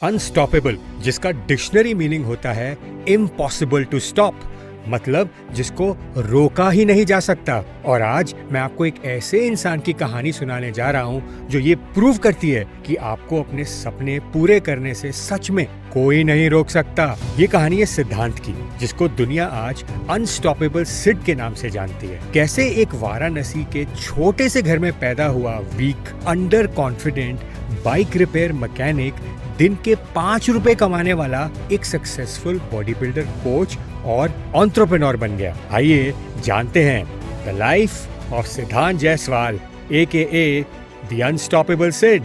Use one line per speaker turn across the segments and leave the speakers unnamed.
Unstoppable, जिसका dictionary meaning होता है इम्पॉसिबल टू स्टॉप, मतलब जिसको रोका ही नहीं जा सकता। और आज मैं आपको एक ऐसे इंसान की कहानी सुनाने जा रहा हूं जो ये प्रूव करती है कि आपको अपने सपने पूरे करने से सच में कोई नहीं रोक सकता। ये कहानी है सिद्धांत की, जिसको दुनिया आज अनस्टॉपेबल सिड के नाम से जानती है। कैसे एक वाराणसी के छोटे से घर में पैदा हुआ weak, under confident bike repair mechanic दिन के 5 रुपए कमाने वाला एक सक्सेसफुल बॉडी बिल्डर, कोच और एंटरप्रेन्योर बन गया। आइए जानते हैं the life of Siddhant Jaiswal AKA the unstoppable Sid.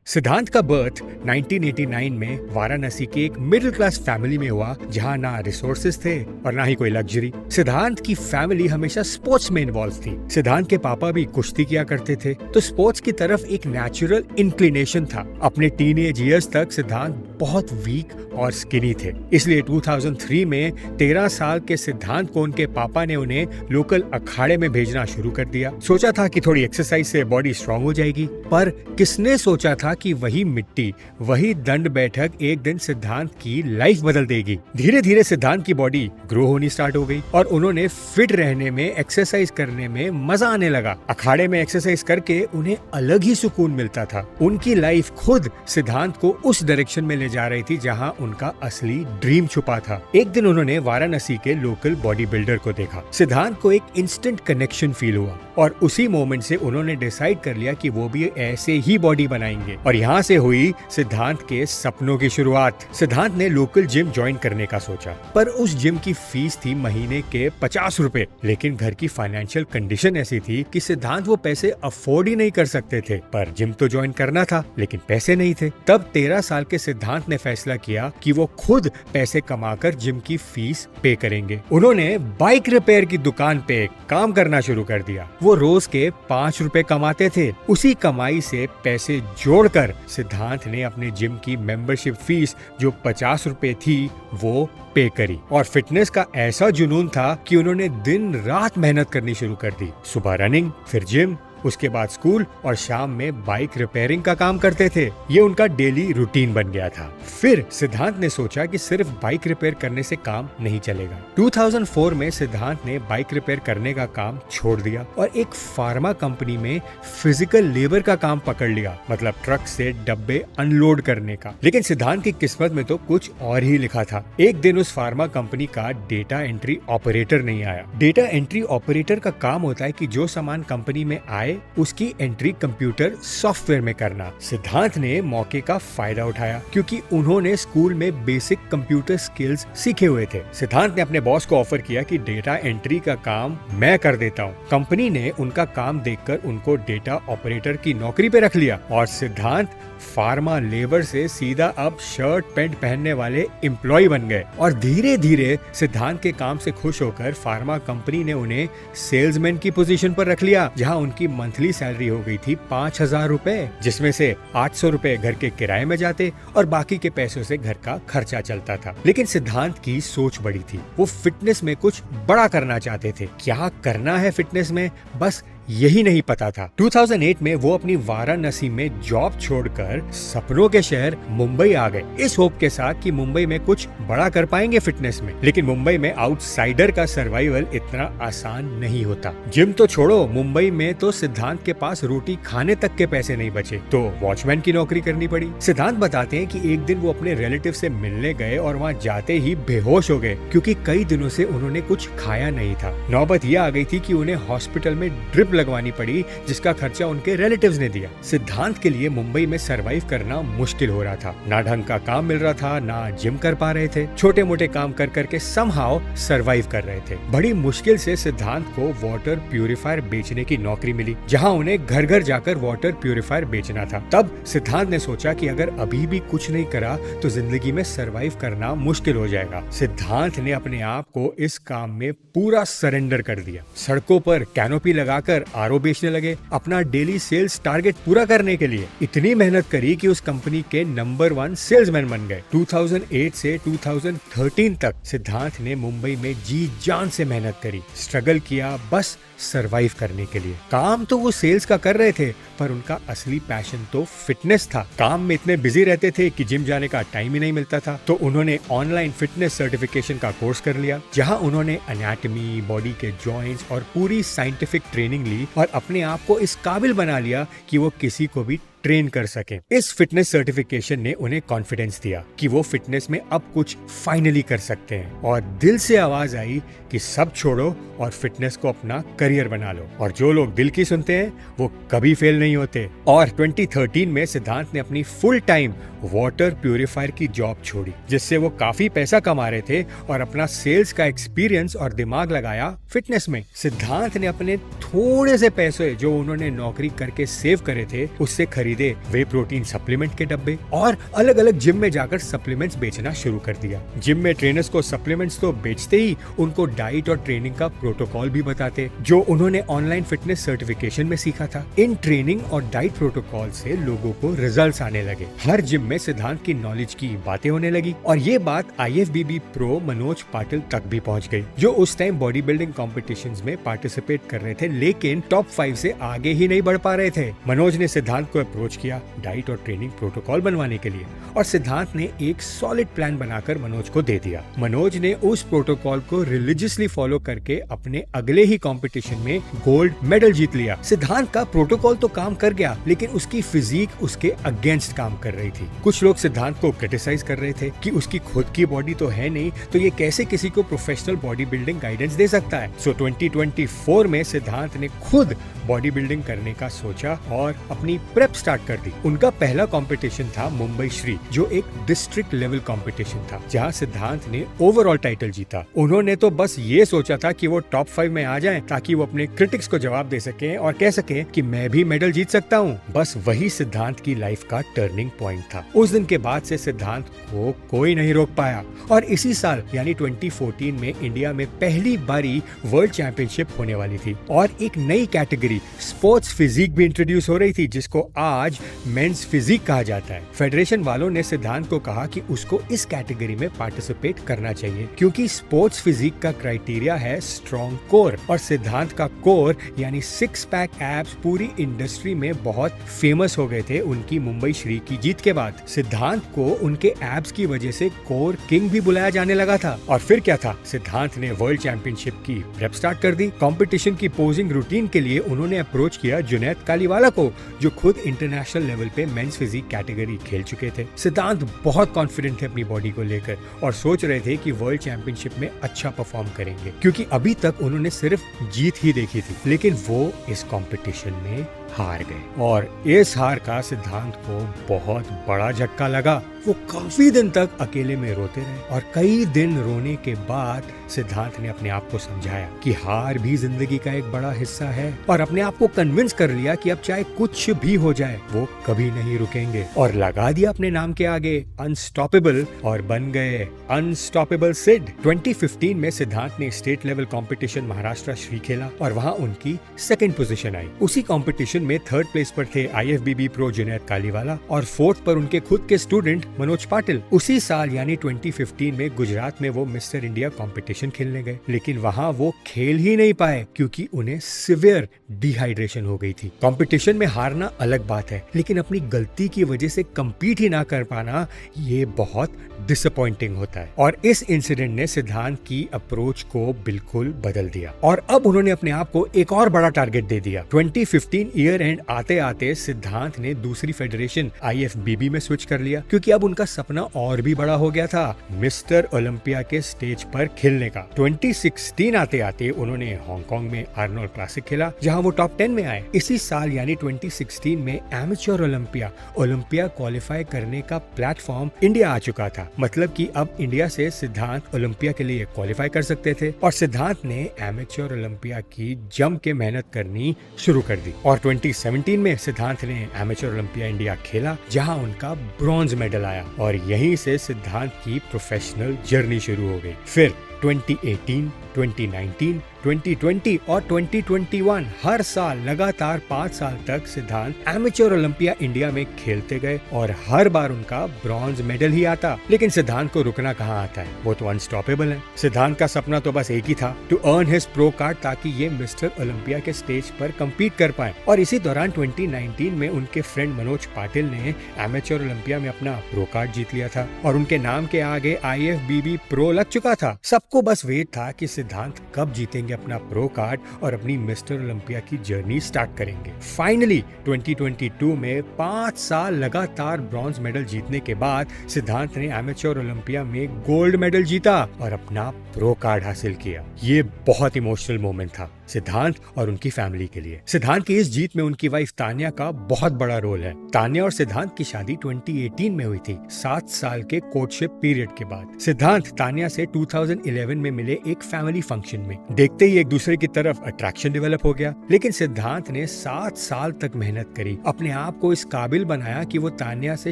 Siddhant का बर्थ 1989 में वाराणसी के एक मिडिल क्लास फैमिली में हुआ, जहां ना रिसोर्सेज थे और ना ही कोई लग्जरी। सिद्धांत की फैमिली हमेशा स्पोर्ट्स में इन्वॉल्व थी। सिद्धांत के पापा भी कुश्ती किया करते थे, तो स्पोर्ट्स की तरफ एक नेचुरल इंक्लिनेशन था। अपने टीनेज ईयर्स तक सिद्धांत बहुत वीक और स्किनी थे, इसलिए 2003 में 13 साल के सिद्धांत को उनके पापा ने उन्हें लोकल अखाड़े में भेजना शुरू कर दिया। सोचा था कि थोड़ी एक्सरसाइज से बॉडी स्ट्रांग हो जाएगी, पर किसने सोचा था कि वही मिट्टी, वही दंड बैठक एक दिन सिद्धांत की लाइफ बदल देगी। धीरे धीरे सिद्धांत की बॉडी ग्रो होनी स्टार्ट हो गई और उन्होंने फिट रहने में, एक्सरसाइज करने में मजा आने लगा। अखाड़े में एक्सरसाइज करके उन्हें अलग ही सुकून मिलता था। उनकी लाइफ खुद सिद्धांत को उस डायरेक्शन में ले जा रही थी जहां उनका असली ड्रीम छुपा था। एक दिन उन्होंने वाराणसी के लोकल बॉडी बिल्डर को देखा। सिद्धांत को एक इंस्टेंट कनेक्शन फील हुआ और उसी मोमेंट से उन्होंने डिसाइड कर लिया कि वो भी ऐसे ही बॉडी बनाएंगे। और यहाँ से हुई सिद्धांत के सपनों की शुरुआत। सिद्धांत ने लोकल जिम ज्वाइन करने का सोचा, पर उस जिम की फीस थी महीने के 50 रुपए। लेकिन घर की फाइनेंशियल कंडीशन ऐसी थी कि सिद्धांत वो पैसे अफोर्ड ही नहीं कर सकते थे। पर जिम तो ज्वाइन करना था, लेकिन पैसे नहीं थे। तब 13 साल के सिद्धांत ने फैसला किया कि वो खुद पैसे कमाकर जिम की फीस पे करेंगे। उन्होंने बाइक रिपेयर की दुकान पे काम करना शुरू कर दिया। वो रोज के 5 रुपए कमाते थे। उसी कमाई से पैसे जोड़कर सिद्धांत ने अपने जिम की मेंबरशिप फीस, जो 50 रुपए थी, वो पे करी। और फिटनेस का ऐसा जुनून था कि उन्होंने दिन रात मेहनत करनी शुरू कर दी। सुबह रनिंग, फिर जिम, उसके बाद स्कूल और शाम में बाइक रिपेयरिंग का काम करते थे। ये उनका डेली रूटीन बन गया था। फिर सिद्धांत ने सोचा कि सिर्फ बाइक रिपेयर करने से काम नहीं चलेगा। 2004 में सिद्धांत ने बाइक रिपेयर करने का काम छोड़ दिया और एक फार्मा कंपनी में फिजिकल लेबर का काम पकड़ लिया, मतलब ट्रक से डब्बे अनलोड करने का। लेकिन सिद्धांत की किस्मत में तो कुछ और ही लिखा था। एक दिन उस फार्मा कंपनी का डेटा एंट्री ऑपरेटर नहीं आया। डेटा एंट्री ऑपरेटर का काम होता है कि जो सामान कंपनी में आए उसकी एंट्री कंप्यूटर सॉफ्टवेयर में करना। सिद्धांत ने मौके का फायदा उठाया, क्योंकि उन्होंने स्कूल में बेसिक कंप्यूटर स्किल्स सीखे हुए थे। सिद्धांत ने अपने बॉस को ऑफर किया कि डेटा एंट्री का काम मैं कर देता हूँ। कंपनी ने उनका काम देखकर उनको डेटा ऑपरेटर की नौकरी पे रख लिया और सिद्धांत फार्मा लेबर से सीधा अब शर्ट पैंट पहनने वाले एम्प्लॉय बन गए। और धीरे धीरे सिद्धांत के काम से खुश होकर फार्मा कंपनी ने उन्हें सेल्समैन की पोजीशन पर रख लिया, जहां उनकी मंथली सैलरी हो गई थी 5,000 रुपए, जिसमें से 800 रुपए घर के किराए में जाते और बाकी के पैसों से घर का खर्चा चलता था। लेकिन सिद्धांत की सोच बड़ी थी। वो फिटनेस में कुछ बड़ा करना चाहते थे। क्या करना है फिटनेस में, बस यही नहीं पता था। 2008 में वो अपनी वाराणसी में जॉब छोड़कर सपनों के शहर मुंबई आ गए, इस होप के साथ कि मुंबई में कुछ बड़ा कर पाएंगे फिटनेस में। लेकिन मुंबई में आउटसाइडर का सर्वाइवल इतना आसान नहीं होता। जिम तो छोड़ो, मुंबई में तो सिद्धांत के पास रोटी खाने तक के पैसे नहीं बचे, तो वॉचमैन की नौकरी करनी पड़ी। सिद्धांत बताते हैं कि एक दिन वो अपने रिलेटिव से मिलने गए और वहाँ जाते ही बेहोश हो गए, क्योंकि कई दिनों से उन्होंने कुछ खाया नहीं था। नौबत यह आ गई थी कि उन्हें हॉस्पिटल में ड्रिप लगवानी पड़ी, जिसका खर्चा उनके रिलेटिव्स ने दिया। सिद्धांत के लिए मुंबई में सरवाइव करना मुश्किल हो रहा था। ना ढंग का काम मिल रहा था, ना जिम कर पा रहे थे। छोटे मोटे काम कर करके समहाउ सरवाइव कर रहे थे। बड़ी मुश्किल से सिद्धांत को वाटर प्यूरिफायर बेचने की नौकरी मिली, जहां उन्हें घर घर जाकर वाटर प्यूरिफायर बेचना था। तब सिद्धांत ने सोचा कि अगर अभी भी कुछ नहीं करा तो जिंदगी में सरवाइव करना मुश्किल हो जाएगा। सिद्धांत ने अपने आप को इस काम में पूरा सरेंडर कर दिया। सड़कों पर कैनोपी लगाकर आरओ बेचने लगे अपना डेली सेल्स टारगेट पूरा करने के लिए। इतनी मेहनत करी कि उस कंपनी के नंबर 1 सेल्समैन बन गए। 2008 से 2013 तक सिद्धांत ने मुंबई में जी जान से मेहनत करी, स्ट्रगल किया, बस सरवाइव करने के लिए। काम तो वो सेल्स का कर रहे थे, पर उनका असली पैशन तो फिटनेस था। काम में इतने बिजी रहते थे कि जिम जाने का टाइम ही नहीं मिलता था। तो उन्होंने ऑनलाइन फिटनेस सर्टिफिकेशन का कोर्स कर लिया, जहां उन्होंने एनाटॉमी, बॉडी के जॉइंट्स और पूरी साइंटिफिक ट्रेनिंग ली और अपने आप को इस काबिल बना लिया कि वो किसी को भी ट्रेन कर सके। इस फिटनेस सर्टिफिकेशन ने उन्हें कॉन्फिडेंस दिया कि वो फिटनेस में अब कुछ फाइनली कर सकते हैं, और दिल से आवाज आई कि सब छोड़ो और फिटनेस को अपना करियर बना लो। और जो लोग दिल की सुनते हैं वो कभी फेल नहीं होते। और 2013 में सिद्धांत ने अपनी फुल टाइम वाटर प्यूरिफायर की जॉब छोड़ी, जिससे वो काफी पैसा कमा रहे थे और अपना सेल्स का एक्सपीरियंस और दिमाग लगाया फिटनेस में। सिद्धांत ने अपने थोड़े से पैसे जो उन्होंने नौकरी करके सेव करे थे उससे खरीदे वे प्रोटीन सप्लीमेंट के डब्बे और अलग अलग जिम में जाकर सप्लीमेंट्स बेचना शुरू कर दिया। जिम में ट्रेनर्स को सप्लीमेंट्स तो बेचते ही उनको डाइट और ट्रेनिंग का प्रोटोकॉल भी बताते, जो उन्होंने ऑनलाइन फिटनेस सर्टिफिकेशन में सीखा था। इन ट्रेनिंग और डाइट प्रोटोकॉल से लोगों को रिजल्ट्स आने लगे। हर जिम में सिद्धांत की नॉलेज की बातें होने लगी और ये बात IFBB प्रो मनोज पाटिल तक भी पहुंच गई, जो उस टाइम बॉडी बिल्डिंग कॉम्पिटिशंस में पार्टिसिपेट कर रहे थे, लेकिन टॉप 5 से आगे ही नहीं बढ़ पा रहे थे। मनोज ने सिद्धांत को अप्रोच किया डाइट और ट्रेनिंग प्रोटोकॉल बनवाने के लिए, और सिद्धांत ने एक सॉलिड प्लान बनाकर मनोज को दे दिया। मनोज ने उस प्रोटोकॉल को रिलीजियसली फॉलो करके अपने अगले ही कंपटीशन में गोल्ड मेडल जीत लिया। सिद्धांत का प्रोटोकॉल तो काम कर गया, लेकिन उसकी फिजिक उसके अगेंस्ट काम कर रही थी। कुछ लोग सिद्धांत को क्रिटिसाइज कर रहे थे कि उसकी खुद की बॉडी तो है नहीं, तो ये कैसे किसी को प्रोफेशनल बॉडी बिल्डिंग गाइडेंस दे सकता है। सो 2024 में सिद्धांत ने खुद बॉडी बिल्डिंग करने का सोचा और अपनी प्रेप स्टार्ट कर दी। उनका पहला कंपटीशन था मुंबई श्री, जो एक डिस्ट्रिक्ट लेवल कंपटीशन था, जहां सिद्धांत ने ओवरऑल टाइटल जीता। उन्होंने तो बस ये सोचा था कि वो टॉप 5 में आ जाएं, ताकि वो अपने क्रिटिक्स को जवाब दे सकें और कह सकें कि मैं भी मेडल जीत सकता हूँ। बस वही सिद्धांत की लाइफ का टर्निंग पॉइंट था। उस दिन के बाद से सिद्धांत को कोई नहीं रोक पाया, और इसी साल यानी 2014 में इंडिया में पहली बारी वर्ल्ड चैंपियनशिप होने वाली थी और एक नई कैटेगरी स्पोर्ट्स फिजिक भी इंट्रोड्यूस हो रही थी, जिसको आज मेंस फिजिक कहा जाता है। फेडरेशन वालों ने सिद्धांत को कहा कि उसको इस कैटेगरी में पार्टिसिपेट करना चाहिए, क्योंकि स्पोर्ट्स फिजिक का क्राइटेरिया है स्ट्रॉन्ग कोर, और सिद्धांत का कोर यानी 6 पैक एब्स पूरी इंडस्ट्री में बहुत फेमस हो गए थे उनकी मुंबई श्री की जीत के बाद। सिद्धांत को उनके एब्स की वजह से कोर किंग भी बुलाया जाने लगा था। और फिर क्या था, सिद्धांत ने वर्ल्ड चैंपियनशिप की प्रेप स्टार्ट कर दी। कंपटीशन की पोजिंग रूटीन के लिए उन्होंने अप्रोच किया जुनैद कालीवाला को, जो खुद इंटरनेशनल लेवल पे मेंस फिजिक कैटेगरी खेल चुके थे। सिद्धांत बहुत कॉन्फिडेंट थे अपनी बॉडी को लेकर और सोच रहे थे कि वर्ल्ड चैंपियनशिप में अच्छा परफॉर्म करेंगे, क्योंकि अभी तक उन्होंने सिर्फ जीत ही देखी थी। लेकिन वो इस कंपटीशन में हार गए और इस हार का सिद्धांत को बहुत बड़ा झटका लगा। वो काफी दिन तक अकेले में रोते रहे और कई दिन रोने के बाद सिद्धांत ने अपने आप को समझाया कि हार भी जिंदगी का एक बड़ा हिस्सा है, और अपने आप को कन्विंस कर लिया कि अब चाहे कुछ भी हो जाए वो कभी नहीं रुकेंगे, और लगा दिया अपने नाम के आगे अनस्टॉपेबल और बन गए अनस्टॉपेबल सिड। 2015 में सिद्धांत ने state level competition Maharashtra Shri खेला और वहां उनकी 2nd पोजीशन आई। उसी कंपटीशन में 3rd प्लेस पर थे IFBB प्रो जुनैद कालीवाला और 4th पर उनके खुद के स्टूडेंट मनोज पाटिल। उसी साल यानी 2015 में गुजरात में वो मिस्टर इंडिया कंपटीशन खेलने गए, लेकिन वहां वो खेल ही नहीं पाए क्योंकि उन्हें सिवियर डिहाइड्रेशन हो गई थी। कंपटीशन में हारना अलग बात है, लेकिन अपनी गलती की वजह से कंपीट ही ना कर पाना ये बहुत डिसअपॉइंटिंग होता है। और इस इंसिडेंट ने सिद्धांत की अप्रोच को बिल्कुल बदल दिया और अब उन्होंने अपने आप को एक और बड़ा टारगेट दे दिया। 2015 ईयर एंड आते आते सिद्धांत ने दूसरी फेडरेशन IFBB में स्विच कर लिया, क्योंकि अब उनका सपना और भी बड़ा हो गया था, मिस्टर ओलंपिया के स्टेज पर खेलने का। 2016 आते आते उन्होंने हांगकांग में आर्नोल्ड क्लासिक खेला, जहां वो टॉप 10 में आए। इसी साल यानी 2016 में एमेच्योर ओलंपिया क्वालिफाई करने का प्लेटफॉर्म इंडिया आ चुका था। मतलब कि अब इंडिया से सिद्धांत ओलंपिया के लिए क्वालिफाई कर सकते थे, और सिद्धांत ने एमेच्योर ओलंपिया की जम के मेहनत करनी शुरू कर दी। और 2017 में सिद्धांत ने एमेच्योर ओलंपिया इंडिया खेला, जहां उनका ब्रॉन्ज मेडल आया, और यहीं से सिद्धांत की प्रोफेशनल जर्नी शुरू हो गई। फिर 2018, 2019, 2020 और 2021 हर साल लगातार 5 साल तक सिद्धांत एमेच्योर ओलंपिया इंडिया में खेलते गए और हर बार उनका ब्रॉन्ज मेडल ही आता। लेकिन सिद्धांत को रुकना कहाँ आता है, वो तो अनस्टॉपेबल है। सिद्धांत का सपना तो बस एक ही था, to earn his pro card, ताकि ये मिस्टर ओलंपिया के स्टेज पर कम्पीट कर पाए। और इसी दौरान 2019 में उनके फ्रेंड मनोज पाटिल ने एमेच्योर ओलंपिया में अपना प्रो कार्ड जीत लिया था और उनके नाम के आगे IFBB प्रो लग चुका था। सबको बस वेट था कि सिद्धांत कब जीतेंगे अपना प्रो कार्ड और अपनी मिस्टर ओलंपिया की जर्नी स्टार्ट करेंगे। फाइनली 2022 में 5 साल लगातार ब्रॉन्ज मेडल जीतने के बाद सिद्धांत ने एमेच्योर ओलंपिया में गोल्ड मेडल जीता और अपना प्रो कार्ड हासिल किया। ये बहुत इमोशनल मोमेंट था सिद्धांत और उनकी फैमिली के लिए। सिद्धांत की इस जीत में उनकी वाइफ तान्या का बहुत बड़ा रोल है। तान्या और सिद्धांत की शादी 2018 में हुई थी, 7 साल के कोर्टशिप पीरियड के बाद। सिद्धांत तान्या से 2011 में मिले एक फैमिली फंक्शन में। देखते ही एक दूसरे की तरफ अट्रैक्शन डेवलप हो गया। लेकिन सिद्धांत ने 7 साल तक मेहनत करी, अपने आप को इस काबिल बनाया कि वो तान्या से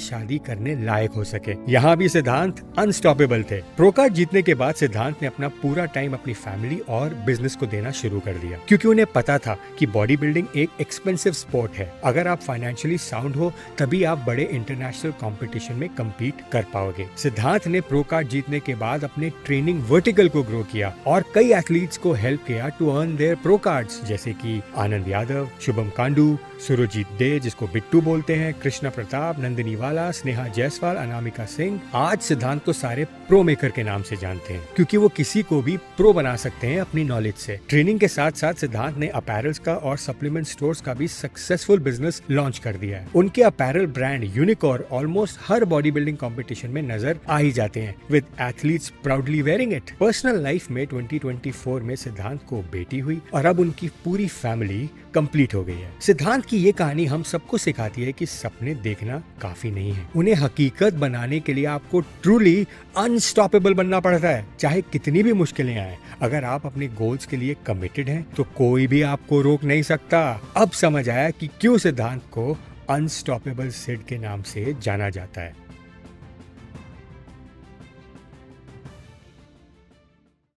शादी करने लायक हो सके। यहाँ भी सिद्धांत अनस्टॉपेबल थे। प्रो कार्ड जीतने के बाद सिद्धांत ने अपना पूरा टाइम अपनी फैमिली और बिजनेस को देना शुरू कर दिया, क्योंकि उन्हें पता था कि बॉडी बिल्डिंग एक एक्सपेंसिव स्पोर्ट है। अगर आप फाइनेंशियली साउंड हो तभी आप बड़े इंटरनेशनल कंपटीशन में कम्पीट कर पाओगे। सिद्धांत ने प्रो कार्ड जीतने के बाद अपने ट्रेनिंग वर्टिकल को ग्रो किया और कई एथलीट्स को हेल्प किया to earn their pro cards, जैसे कि आनंद यादव, शुभम कांडू, सुरजीत डे जिसको बिट्टू बोलते हैं, कृष्णा प्रताप, नंदिनी वाला, स्नेहा जायसवाल, अनामिका सिंह। आज सिद्धांत को सारे प्रो मेकर के नाम से जानते हैं, क्योंकि वो किसी को भी प्रो बना सकते हैं अपनी नॉलेज से। ट्रेनिंग के साथ साथ सिद्धांत ने अपैरल्स का और सप्लीमेंट स्टोर्स का भी सक्सेसफुल बिजनेस लॉन्च कर दिया है। उनके अपैरल ब्रांड यूनिकॉर्न ऑलमोस्ट हर बॉडी बिल्डिंग कॉम्पिटिशन में नजर आ ही जाते हैं, with athletes proudly wearing it. Personal life में 2024 में सिद्धांत को बेटी हुई और अब उनकी पूरी फैमिली कंप्लीट हो गई है। सिद्धांत की ये कहानी हम सबको सिखाती है कि सपने देखना काफी नहीं है, उन्हें हकीकत बनाने के लिए आपको ट्रूली अनस्टॉपेबल बनना पड़ता है, चाहे कितनी भी मुश्किलें आए। अगर आप अपने गोल्स के लिए कमिटेड हैं तो कोई भी आपको रोक नहीं सकता। अब समझ आया कि क्यों सिद्धांत को अनस्टॉपेबल सिड के नाम से जाना जाता है।